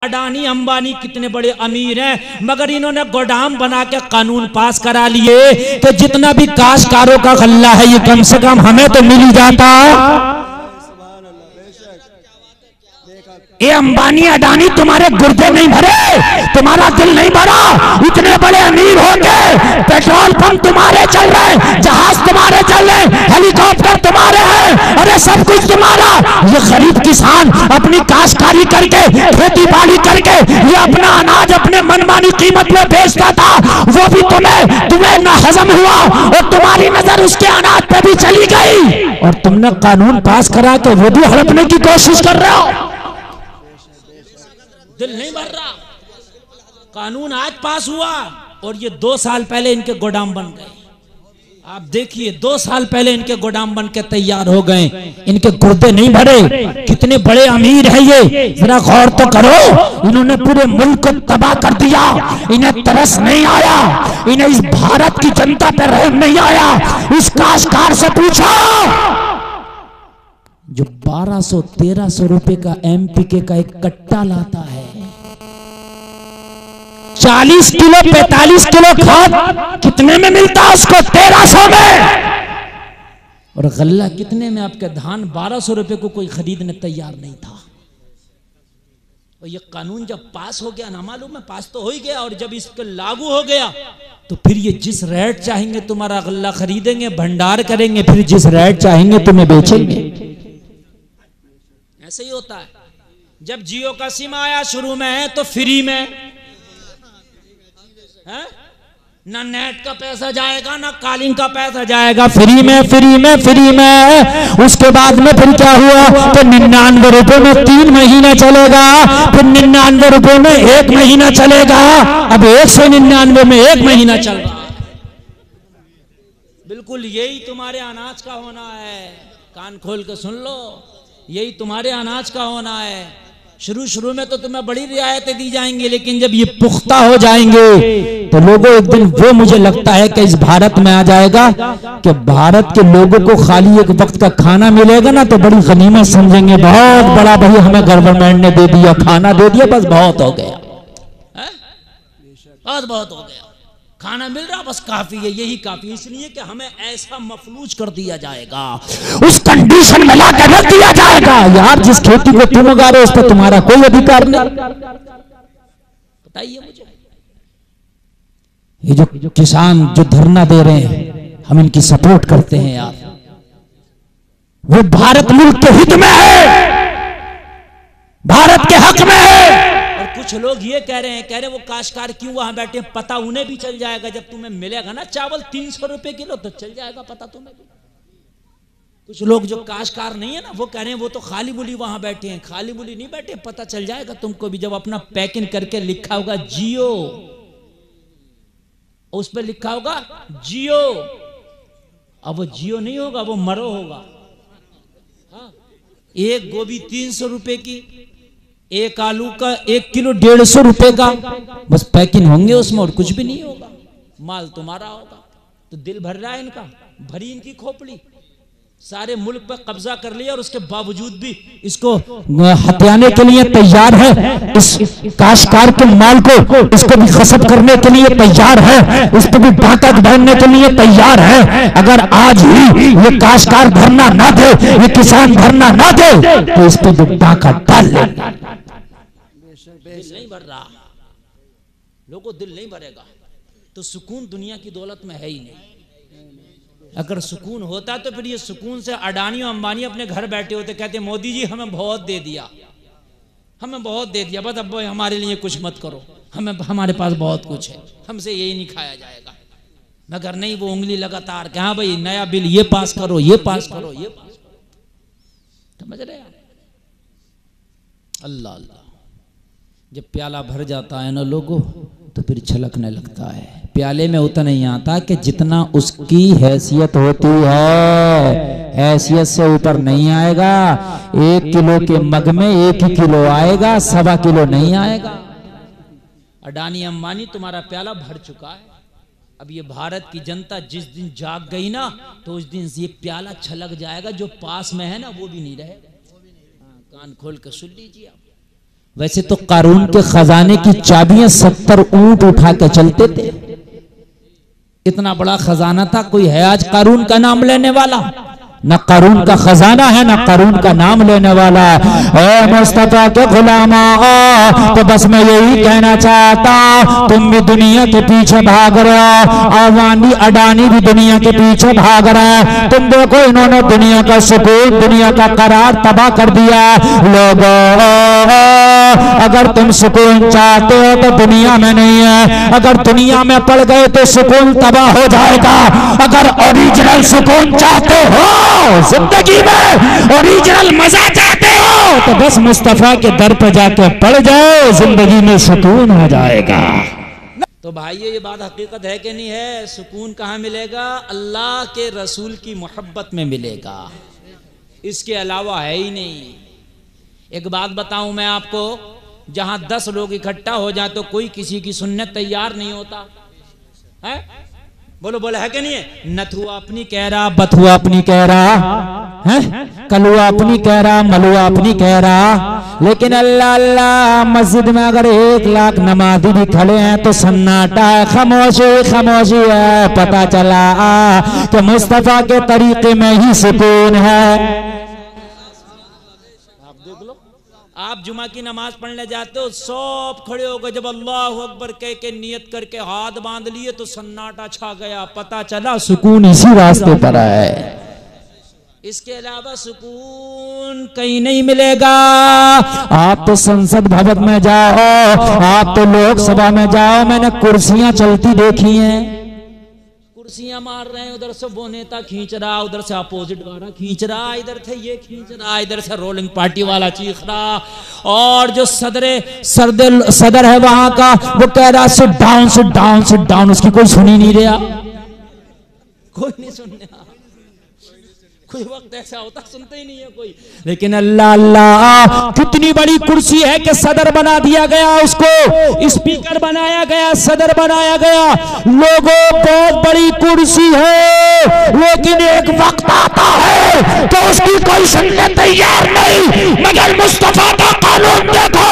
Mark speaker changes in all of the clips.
Speaker 1: अडानी अंबानी कितने बड़े अमीर हैं, मगर इन्होंने गोदाम बना के कानून पास करा लिए कि जितना भी काश्तकारों का गल्ला है ये कम से कम हमें तो मिल ही जाता। ये अंबानी अडानी तुम्हारे गुर्दे नहीं भरे, तुम्हारा दिल नहीं भरा। इतने बड़े अमीर हो गए, पेट्रोल पंप तुम्हारे चल रहे हैं, जहाज तुम्हारे चल रहे हैं, हेलीकॉप्टर तुम्हारे हैं, अरे सब कुछ तुम्हारा। ये गरीब किसान अपनी काश्तकारी करके, खेती बाड़ी करके ये अपना अनाज अपने मनमानी कीमत में बेचता था, वो भी तुम्हें ना हजम हुआ और तुम्हारी नजर उसके अनाज पे भी चली गई और तुमने कानून पास करा के वो भी हड़पने की कोशिश कर रहे हो। दिल नहीं भर रहा। कानून आज पास हुआ और ये 2 साल पहले इनके गोदाम बन गए। आप देखिए 2 साल पहले इनके गोदाम बन के तैयार हो गए, इनके गुर्दे नहीं भरे। कितने बड़े अमीर है ये, जरा गौर तो करो। इन्होंने पूरे मुल्क को तबाह कर दिया, इन्हें तरस नहीं आया, इन्हें इस भारत की जनता पर रहम नहीं आया। इस काश्तकार से पूछो जो 1200-1300 रुपए का एमपीके का एक कट्टा लाता है, 40 किलो 45 किलो खाद कितने में मिलता है उसको? 1300 में। और गल्ला कितने में? आपके धान 1200 रुपए को कोई खरीदने तैयार नहीं था। और ये कानून जब पास हो गया ना, मालूम है पास तो हो ही गया, और जब इस पर लागू हो गया तो फिर ये जिस रेट चाहेंगे तुम्हारा गल्ला खरीदेंगे, भंडार करेंगे, फिर जिस रेट चाहेंगे तुम्हें बेचेंगे। ऐसे ही होता है। जब जियो का सिम आया शुरू में है तो फ्री में है? ना नेट का पैसा जाएगा ना कॉलिंग का पैसा जाएगा, फ्री में फ्री में फ्री में। उसके बाद में फिर क्या हुआ तो 99 रुपए में 3 महीना चलेगा, फिर 99 रुपए में 1 महीना चलेगा, अब 199 में 1 महीना चल रहा है। बिल्कुल यही तुम्हारे अनाज का होना है। कान खोल के सुन लो, यही तुम्हारे अनाज का होना है। शुरू में तो तुम्हें बड़ी रियायतें दी जाएंगी, लेकिन जब ये पुख्ता हो जाएंगे तो लोगों एक दिन वो मुझे लगता है कि इस भारत में आ जाएगा कि भारत के लोगों को खाली एक वक्त का खाना मिलेगा ना तो बड़ी गनीमत समझेंगे। बहुत बड़ा भाई हमें गवर्नमेंट ने दे दिया, खाना दे दिया, बस बहुत हो गया, बहुत हो गया, खाना मिल रहा बस काफी है, यही काफी। इसलिए कि हमें ऐसा मफलूज कर दिया जाएगा, उस कंडीशन में ला कर रख दिया जाएगा। यार जिस खेती को तुम उगा रहे हो उस पर तुम्हारा कोई अधिकार नहीं। बताइए मुझे, ये जो किसान जो धरना दे रहे हैं हम इनकी सपोर्ट करते हैं यार, वो भारत मुल्क के हित में है, भारत के हक में है। और कुछ लोग ये कह रहे वो काश्तकार क्यों वहां बैठे, पता उन्हें भी चल जाएगा जब तुम्हें मिलेगा ना चावल 300 रुपए किलो तो चल जाएगा पता तुम्हें भी। कुछ लोग जो काश्तकार नहीं है ना वो कह रहे हैं वो तो खाली बुली वहां बैठे हैं, खाली बुली नहीं बैठे, पता चल जाएगा तुमको भी। जब अपना पैकिंग करके लिखा होगा जियो, उस पर लिखा होगा जियो, अब वो जियो नहीं होगा, वो मरो होगा। हाँ? एक गोभी 300 रुपए की, एक आलू का 1 किलो 150 रुपए का, बस पैकिंग होंगे उसमें और कुछ भी नहीं होगा, माल तुम्हारा होगा। तो दिल भर रहा है इनका, भरी इनकी खोपड़ी, सारे मुल्क पर कब्जा कर लिया और उसके बावजूद भी इसको हत्याने के लिए तैयार है। इस काश्तकार के माल को इसको भी खसब करने के लिए तैयार है, इस पर भी डाका डालने के लिए तैयार है। अगर आज ही ये काश्तकार धरना ना दे, ये किसान धरना ना दे तो इस पर भी डाका डाल ले। दिल नहीं भर रहा, लोगों दिल नहीं भरेगा तो सुकून दुनिया की दौलत में है ही नहीं। अगर सुकून होता तो फिर ये सुकून से अडानी और अंबानी अपने घर बैठे होते, कहते मोदी जी हमें बहुत दे दिया, हमें बहुत दे दिया, बस अब हमारे लिए कुछ मत करो, हमारे पास बहुत कुछ है, हमसे यही नहीं खाया जाएगा। मगर नहीं, वो उंगली लगातार कि हाँ भाई नया बिल ये पास करो, ये पास करो, ये पास करो। समझ रहे हैं? अल्लाह अल्लाह। जब प्याला भर जाता है ना लोगों तो फिर छलकने लगता है। प्याले में उतना नहीं आता कि जितना उसकी हैसियत होती है, हैसियत से ऊपर नहीं आएगा। 1 किलो के मग में 1 ही किलो आएगा, 1.25 किलो नहीं आएगा। अडानी अंबानी तुम्हारा प्याला भर चुका है। अब ये भारत की जनता जिस दिन जाग गई ना तो उस दिन ये प्याला छलक जाएगा, जो पास में है ना वो भी नहीं रहेगा। कान खोल कर सुन लीजिए आप। वैसे तो कारून के खजाने की चाबियां 70 ऊंट उठा के चलते थे। इतना बड़ा खजाना था। कोई है आज कारून का नाम लेने वाला? न कारून का खजाना है, न कारून का नाम लेने वाला है। ए मुस्तफा के गुलामा, तो बस मैं यही कहना चाहता, तुम भी दुनिया के पीछे भाग रहे हो, अवानी अडानी भी दुनिया के पीछे भाग रहे हैं। तुम देखो इन्होंने दुनिया का सुकून, दुनिया का करार तबाह कर दिया। लोगों, अगर तुम सुकून चाहते हो तो दुनिया में नहीं है, अगर दुनिया में पड़ गए तो सुकून तबाह हो जाएगा। अगर ओरिजिनल सुकून चाहते हो, जिंदगी में ओरिजिनल मजा चाहते हो, तो बस मुस्तफा के दर पर जाके पड़ जाओ, जिंदगी में सुकून हो जाएगा। तो भाई ये बात हकीकत है कि नहीं है? सुकून कहाँ मिलेगा? अल्लाह के रसूल की मोहब्बत में मिलेगा, इसके अलावा है ही नहीं। एक बात बताऊं मैं आपको, जहां 10 लोग इकट्ठा हो जाए तो कोई किसी की सुनने तैयार नहीं होता है। बोलो बोलो, है कि नहीं है? नथुआ अपनी कह रहा, बथुआ अपनी कह रहा है, कलुआ अपनी कह रहा, मलुआ अपनी कह रहा। लेकिन अल्लाह अल्लाह, मस्जिद में अगर 1 लाख नमाजी भी खड़े हैं तो सन्नाटा है, खामोशी खामोशी है। पता चला कि मुस्तफा के तरीके में ही सुकून है। आप जुमा की नमाज पढ़ने जाते हो, सब खड़े हो गए, जब अल्लाह अकबर कह के नियत करके हाथ बांध लिए तो सन्नाटा छा गया। पता चला सुकून इसी रास्ते पर है, इसके अलावा सुकून कहीं नहीं मिलेगा। आप तो संसद भवन में जाओ, आप तो लोकसभा में जाओ, मैंने कुर्सियां चलती देखी हैं, कुर्सियां मार रहे हैं, उधर से वो नेता खींच रहा, उधर से अपोजिट वाला खींच रहा, इधर से ये खींच रहा, इधर से रोलिंग पार्टी वाला चीख रहा, और जो सदर है वहां का वो कह रहा sit down sit down sit down. उसकी कोई सुन ही नहीं रहा, कोई नहीं सुन रहा। कोई वक्त ऐसा होता सुनते ही नहीं है कोई। लेकिन अल्लाह अल्लाह, कितनी बड़ी कुर्सी है कि सदर बना दिया गया, उसको स्पीकर बनाया गया, सदर बनाया गया। लोगों, बहुत बड़ी कुर्सी है, लेकिन एक वक्त आता है तो उसकी कोई सुनने तैयार नहीं। मगर मुस्तफा का कानून देखो,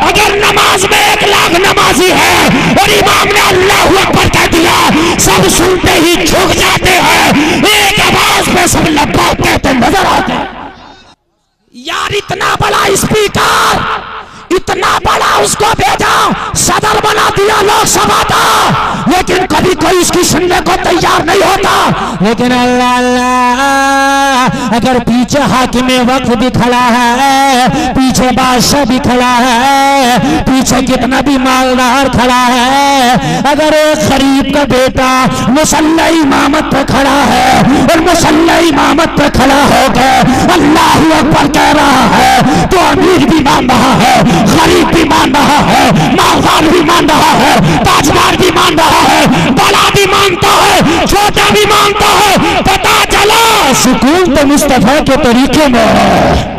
Speaker 1: अगर नमाज में 1 लाख नमाजी है और इमाम ने अल्लाहू अकबर कह दिया, सब सुनते ही झुक जाते हैं, एक आवाज में सब कहते नजर आते हैं। यार इतना बड़ा स्पीकर, इतना बड़ा उसको भेजा, सदर बना दिया लोकसभा का, लेकिन कभी कोई इसकी सुनने को तैयार नहीं होता। लेकिन अल्लाह अल्लाह, अगर पीछे हाकिमे वक्त भी खड़ा है, पीछे बादशाह भी खड़ा है, पीछे कितना भी मालदार खड़ा है, अगर एक गरीब का बेटा मुसल्ला इमामत पे खड़ा है और मुसल्ला इमामत पे खड़ा होकर अल्लाहू अकबर कह रहा है, तो अमीर भी मान रहा है, गरीब भी मान रहा है, मालदार भी मान रहा है, ताजदार भी मान रहा है, बड़ा भी मानता है, छोटा भी मानता है। पता चला सुकून तो मुस्तफा के तरीके में है।